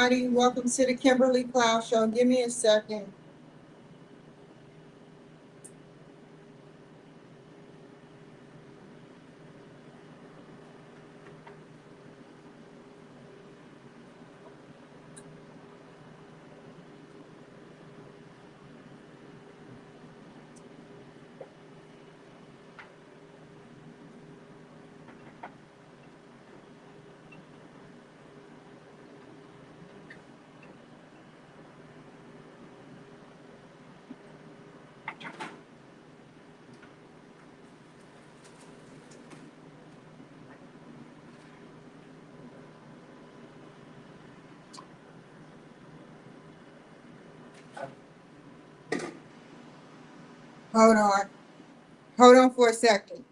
everybody. Welcome to the Kimberly Cloud Show. Give me a second. Hold on. Hold on for a second.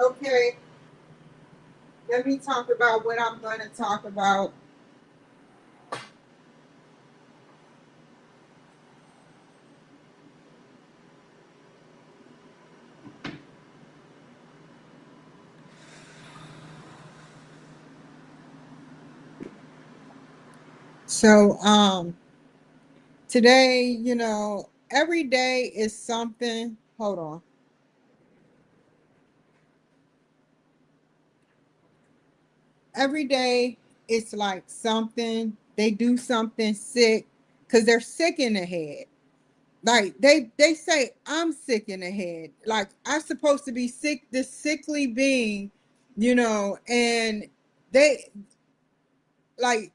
Okay, let me talk about what I'm going to talk about. So, today, every day is something. Hold on. Every day it's like something. They do something sick because they're sick in the head. Like they say I'm sick in the head. Like I'm supposed to be sick, this sickly being, and they like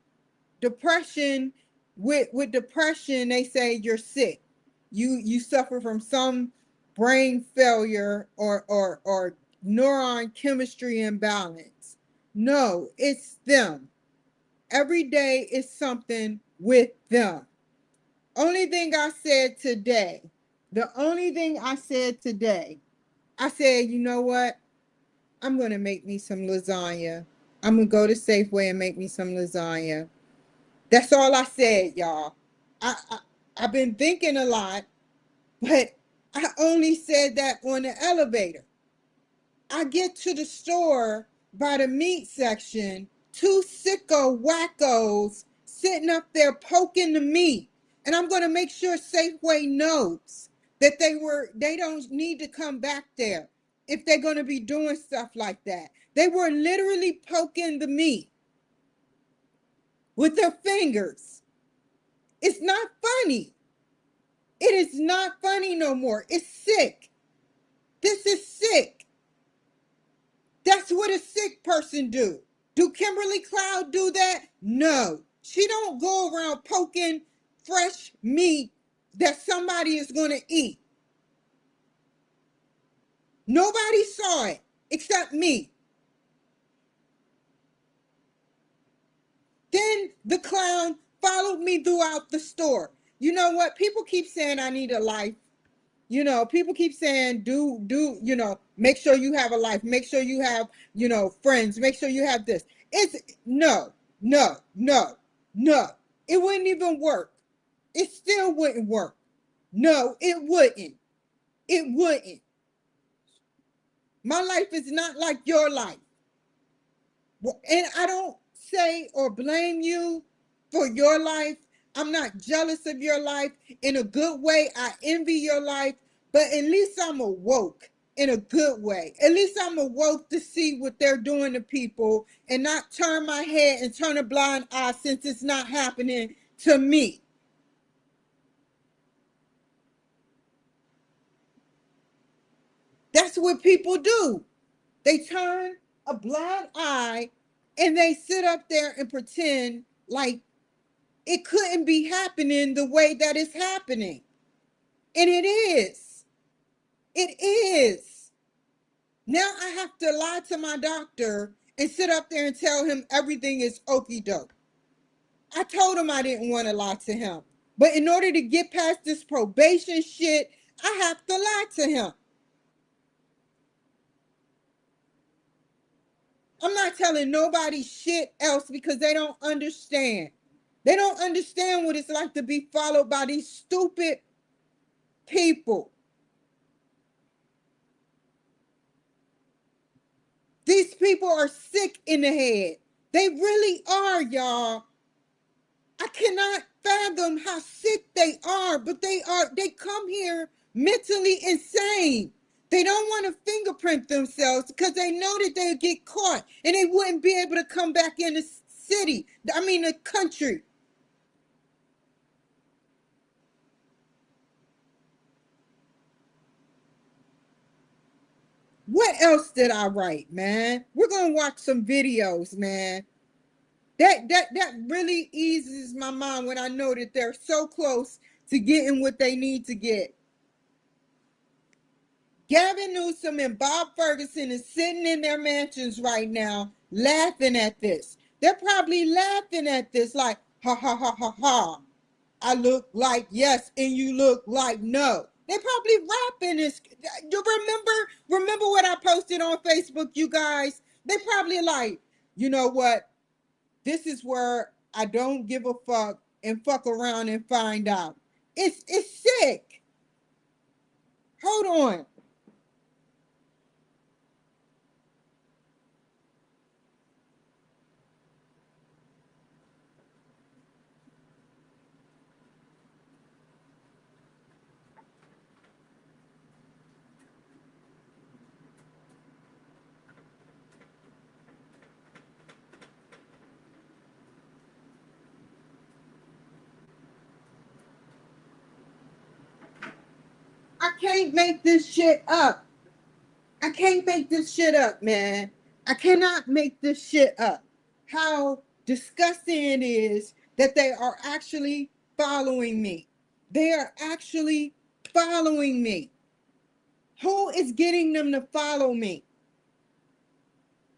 depression. With depression, they say you're sick. You suffer from some brain failure or neuron chemistry imbalance. No, it's them. Every day is something with them. Only thing I said today, the only thing I said today, I said, you know what? I'm going to make me some lasagna. I'm going to go to Safeway and make me some lasagna. That's all I said, y'all. I, I've been thinking a lot, but I only said that on the elevator. I get to the store by the meat section, two sicko wackos sitting up there poking the meat. And I'm going to make sure Safeway knows that they don't need to come back there if they're going to be doing stuff like that. They were literally poking the meat with their fingers. It's not funny. It is not funny no more. It's sick. This is sick. That's what a sick person do. Do Kimberly Cloud do that? No. She don't go around poking fresh meat that somebody is going to eat. Nobody saw it except me. Then the clown followed me throughout the store. You know what? People keep saying I need a life. People keep saying make sure you have a life, make sure you have, friends, make sure you have this. It's no, no, no, no. It wouldn't even work. It still wouldn't work. No, it wouldn't. It wouldn't. My life is not like your life. And I don't say or blame you for your life. I'm not jealous of your life in a good way. I envy your life, but at least I'm awoke in a good way. At least I'm awoke to see what they're doing to people and not turn my head and turn a blind eye since it's not happening to me. That's what people do. They turn a blind eye and they sit up there and pretend like it couldn't be happening the way that it's happening. And it is. It is. Now I have to lie to my doctor and sit up there and tell him everything is okie doke. I told him I didn't want to lie to him. But in order to get past this probation shit, I have to lie to him. I'm not telling nobody shit else because they don't understand. They don't understand what it's like to be followed by these stupid people. These people are sick in the head. They really are, y'all. I cannot fathom how sick they are, but they are. They come here mentally insane. They don't want to fingerprint themselves because they know that they'll get caught and they wouldn't be able to come back in the city. I mean, the country. What else did I write, man? We're gonna watch some videos, man. That really eases my mind when I know that they're so close to getting what they need to get. Gavin Newsom and Bob Ferguson is sitting in their mansions right now laughing at this. They're probably laughing at this like, ha ha ha ha ha. I look like yes and you look like no. They probably rapping this. You remember what I posted on Facebook, you guys? They probably like, you know what? This is where I don't give a fuck and fuck around and find out. It's sick. Hold on. I can't make this shit up. I can't make this shit up, man. I cannot make this shit up. How disgusting it is that they are actually following me. They are actually following me. Who is getting them to follow me?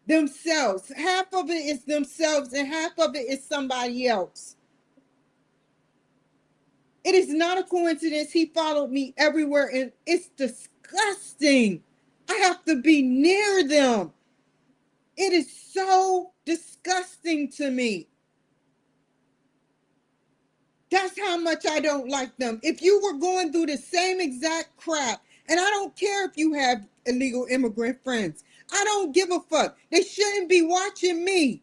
Themselves. Half of it is themselves and half of it is somebody else. It is not a coincidence. He followed me everywhere and it's disgusting. I have to be near them. It is so disgusting to me. That's how much I don't like them. If you were going through the same exact crap, and I don't care if you have illegal immigrant friends, I don't give a fuck. They shouldn't be watching me.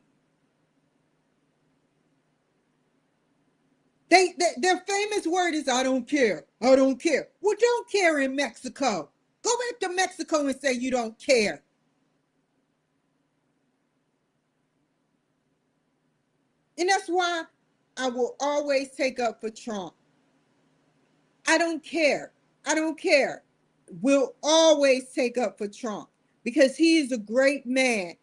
Their famous word is I don't care. I don't care. Well, don't care in Mexico. Go back to Mexico and say you don't care. And that's why I will always take up for Trump. I don't care. I don't care. Will always take up for Trump because he is a great man.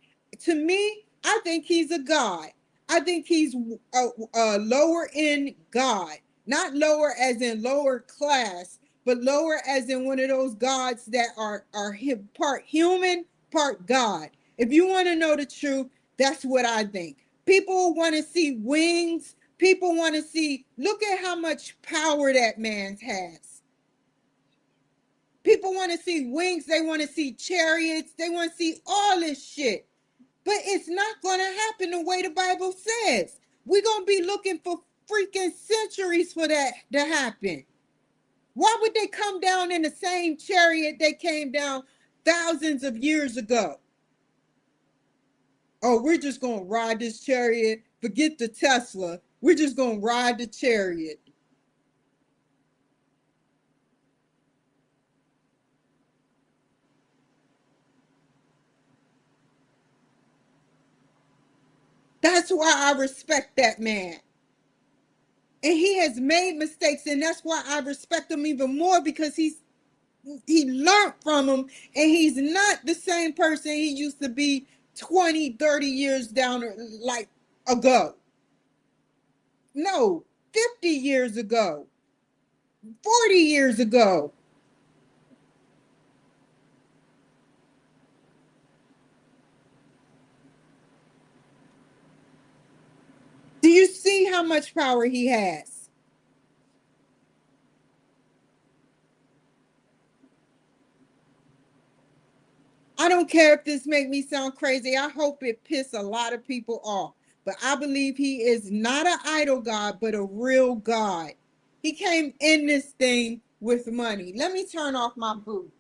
To me, I think he's a god. I think he's a lower end god, not lower as in lower class, but lower as in one of those gods that are part human, part god. If you want to know the truth, that's what I think. People want to see wings. People want to see. Look at how much power that man has. People want to see wings. They want to see chariots. They want to see all this shit. But it's not going to happen the way the Bible says. We're going to be looking for freaking centuries for that to happen. Why would they come down in the same chariot they came down thousands of years ago? Oh, we're just going to ride this chariot. Forget the Tesla. We're just going to ride the chariot. That's why I respect that man. And he has made mistakes, and that's why I respect him even more because he learned from him, and he's not the same person he used to be 20, 30 years down like ago. No, 50 years ago, 40 years ago. how much power he has. I don't care if this make me sound crazy. I hope it piss a lot of people off. But I believe he is not an idol God, but a real God. He came in this thing with money. Let me turn off my boot.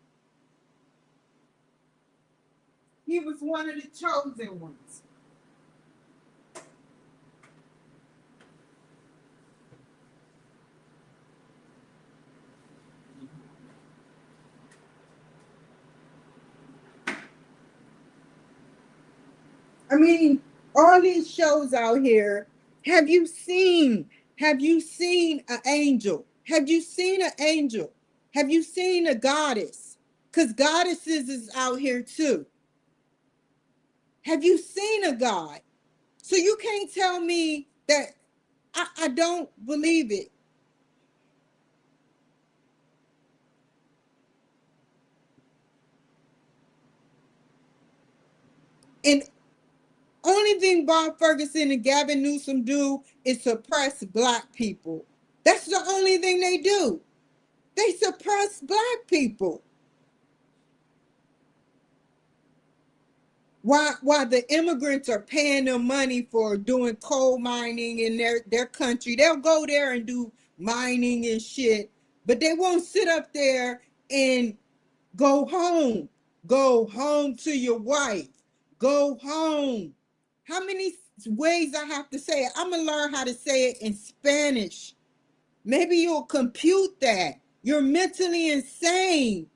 He was one of the chosen ones. I mean, all these shows out here. Have you seen? Have you seen an angel? Have you seen an angel? Have you seen a goddess? Because goddesses is out here too. Have you seen a God? So you can't tell me that I don't believe it. And only thing Bob Ferguson and Gavin Newsom do is suppress black people. That's the only thing they do. They suppress black people. While the immigrants are paying them money for doing coal mining in their country, they'll go there and do mining and shit, but they won't sit up there and go home. Go home to your wife. Go home. How many ways I have to say it? I'm going to learn how to say it in Spanish. Maybe you'll compute that. You're mentally insane.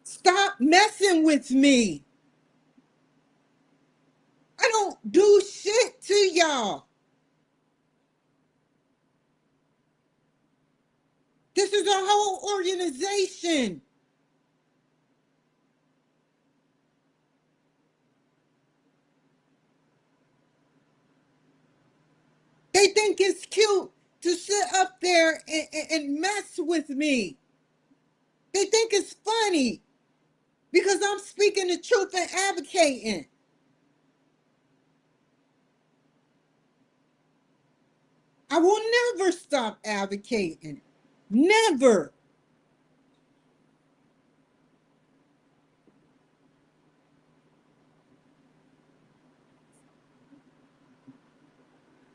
Stop messing with me. I don't do shit to y'all. This is a whole organization. They think it's cute to sit up there and mess with me. They think it's funny because I'm speaking the truth and advocating. I will never stop advocating. Never.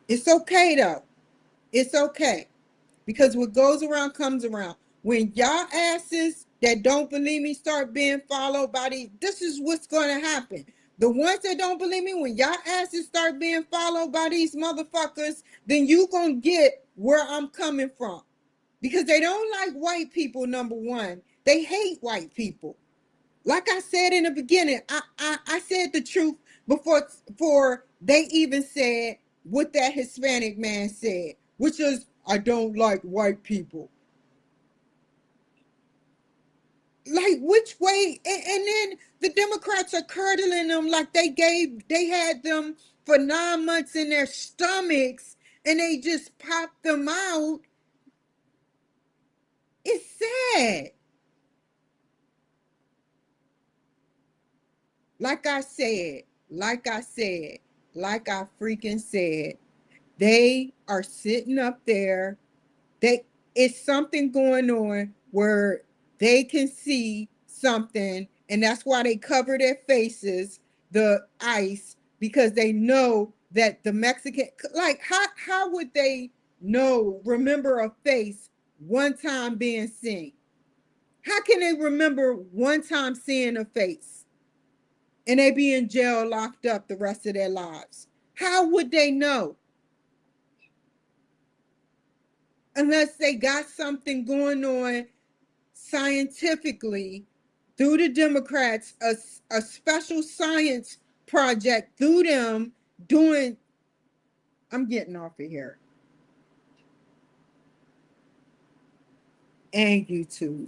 It's okay though. It's okay. Because what goes around comes around. When y'all asses that don't believe me start being followed by these, this is what's going to happen. The ones that don't believe me, when y'all asses start being followed by these motherfuckers, then you going to get where I'm coming from. Because they don't like white people, number one. They hate white people. Like I said in the beginning, I said the truth before they even said what that Hispanic man said, which is, I don't like white people. Like which way? And then the Democrats are curdling them like they had them for 9 months in their stomachs and they just popped them out. It's sad. Like I said, like I said, like I freaking said, they are sitting up there. They It's something going on where they can see something, and that's why they cover their faces, the ice, because they know that the Mexican, like how would they know, remember a face one time being seen? How can they remember one time seeing a face and they be in jail locked up the rest of their lives? How would they know? Unless they got something going on scientifically through the Democrats, a special science project through them doing. I'm getting off of here. And YouTube.